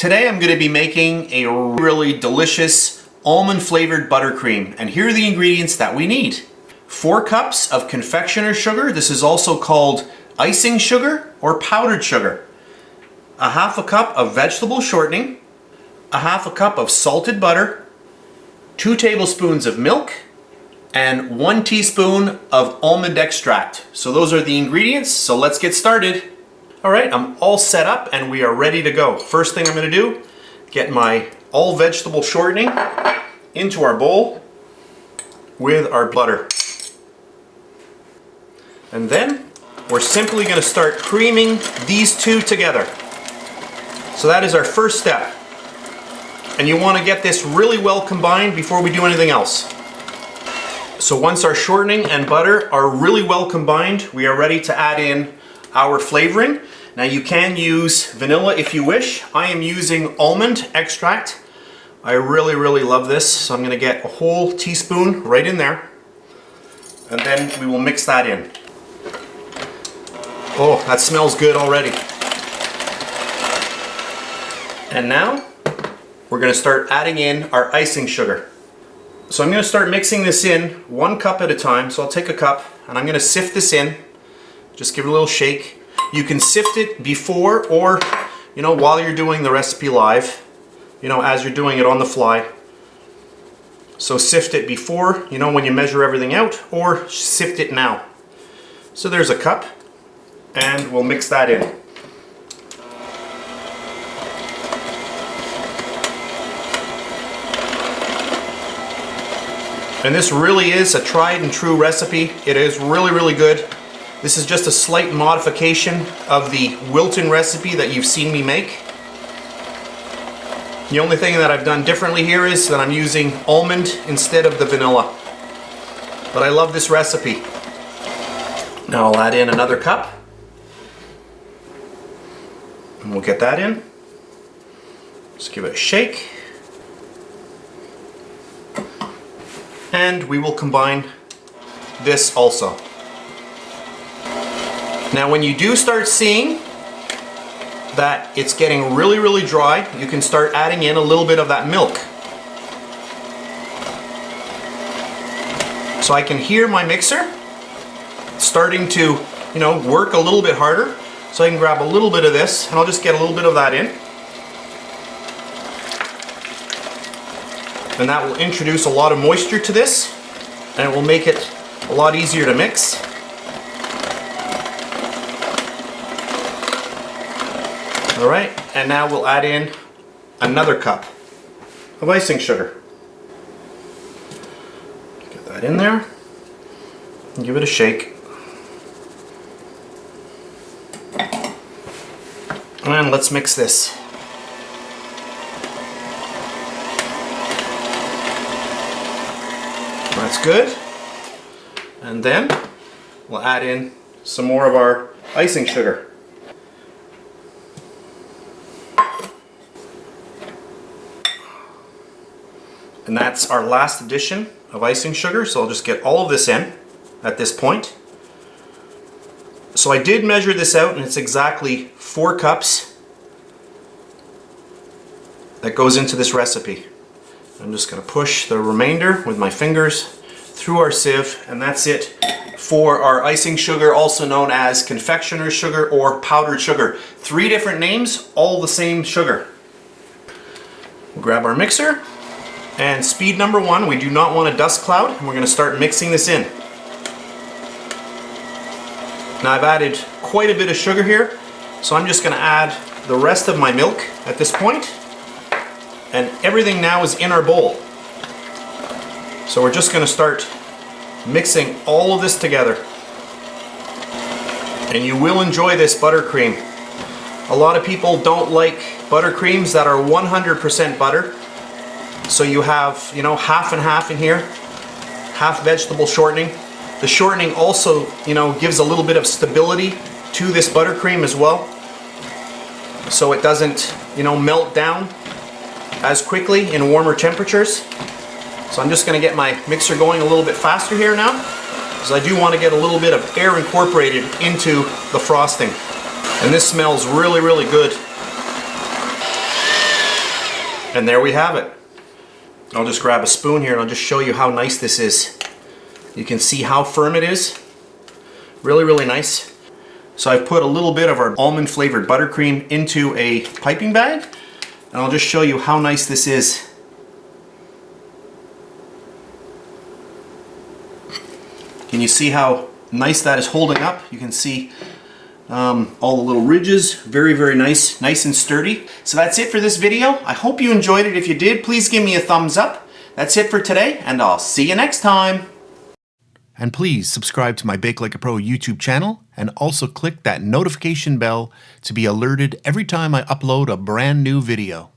Today I'm going to be making a really delicious almond flavored buttercream, and here are the ingredients that we need. 4 cups of confectioner's sugar. This is also called icing sugar or powdered sugar. 1/2 cup of vegetable shortening. 1/2 cup of salted butter. 2 tablespoons of milk. And 1 teaspoon of almond extract. So those are the ingredients, so let's get started. Alright, I'm all set up and we are ready to go. First thing I'm going to do, get my all vegetable shortening into our bowl with our butter. And then we're simply going to start creaming these two together. So that is our first step. And you want to get this really well combined before we do anything else. So once our shortening and butter are really well combined, we are ready to add in our flavoring. Now you can use vanilla if you wish. I am using almond extract. I really love this, so I'm going to get a whole teaspoon right in there. And then we will mix that in. Oh, that smells good already. And now we're going to start adding in our icing sugar. So I'm going to start mixing this in 1 cup at a time. So I'll take a cup and I'm going to sift this in. Just give it a little shake. You can sift it before or, while you're doing the recipe live, as you're doing it on the fly. So sift it before, when you measure everything out, or sift it now. So there's a cup and we'll mix that in. And this really is a tried and true recipe. It is really good. This is just a slight modification of the Wilton recipe that you've seen me make. The only thing that I've done differently here is that I'm using almond instead of the vanilla. But I love this recipe. Now I'll add in another cup. And we'll get that in. Just give it a shake. And we will combine this also. Now when you do start seeing that it's getting really dry, you can start adding in a little bit of that milk. So I can hear my mixer starting to, work a little bit harder. So I can grab a little bit of this and I'll just get a little bit of that in. And that will introduce a lot of moisture to this, and it will make it a lot easier to mix. Alright, and now we'll add in another cup of icing sugar. Get that in there and give it a shake. And let's mix this. That's good. And then we'll add in some more of our icing sugar. And that's our last addition of icing sugar, so I'll just get all of this in at this point. So I did measure this out and it's exactly 4 cups that goes into this recipe. I'm just going to push the remainder with my fingers through our sieve, and that's it for our icing sugar, also known as confectioner's sugar or powdered sugar. 3 different names, all the same sugar. We'll grab our mixer, and speed number 1, we do not want a dust cloud, and we're going to start mixing this in. Now I've added quite a bit of sugar here, so I'm just going to add the rest of my milk at this point. And everything now is in our bowl. So we're just going to start mixing all of this together. And you will enjoy this buttercream. A lot of people don't like buttercreams that are 100% butter. So you have, half and half in here. Half vegetable shortening. The shortening also, gives a little bit of stability to this buttercream as well. So it doesn't, melt down as quickly in warmer temperatures. So I'm just going to get my mixer going a little bit faster here now, because I do want to get a little bit of air incorporated into the frosting. And this smells really good. And there we have it. I'll just grab a spoon here and I'll just show you how nice this is. You can see how firm it is. Really, really nice. So I've put a little bit of our almond flavored buttercream into a piping bag, and I'll just show you how nice this is. Can you see how nice that is holding up? You can see all the little ridges, very, very nice, nice and sturdy. So that's it for this video. I hope you enjoyed it. If you did, please give me a thumbs up. That's it for today, and I'll see you next time. And please subscribe to my BakeLikeAPro YouTube channel, and also click that notification bell to be alerted every time I upload a brand new video.